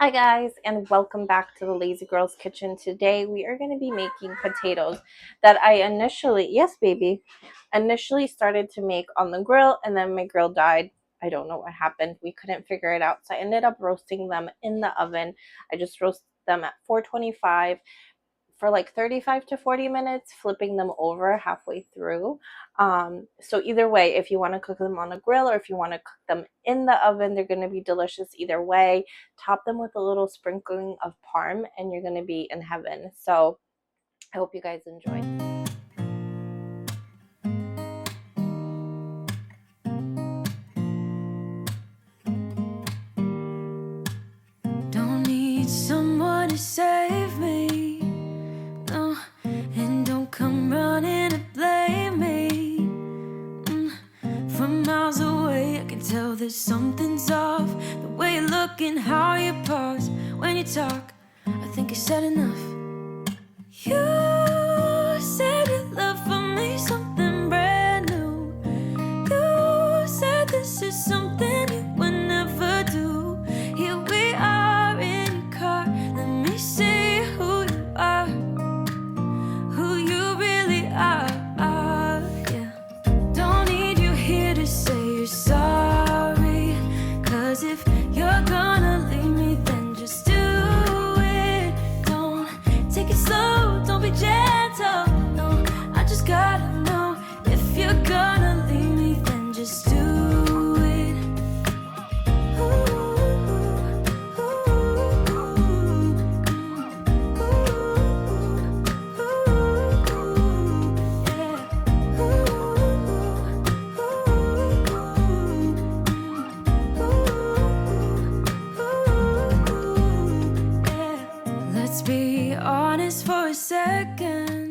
Hi guys, and welcome back to the Lazy Girls Kitchen. Today we are going to be making potatoes that I initially started to make on the grill, and then my grill died. I don't know what happened. We couldn't figure it out. So I ended up roasting them in the oven. I just roasted them at 425 for like 35 to 40 minutes, flipping them over halfway through. So either way, if you want to cook them on a grill or if you want to cook them in the oven, they're going to be delicious either way. Top them with a little sprinkling of parm and you're going to be in heaven. So I hope you guys enjoy. Don't need someone to save me, no, and don't come running to blame me. From miles away I can tell that something's off. The way you look and how you pause when you talk, I think I said enough. You said your love for me something brand new. You said this is something you would never do. Here we are in your car, let me see who you are, who you really are, yeah. Don't need you here to say you're sorry, 'cause if you're gonna leave me, then just do it. Don't take it slow, don't be gentle, no, I just gotta know. If you're gonna leave me, then just do it. Let's be honest for a second.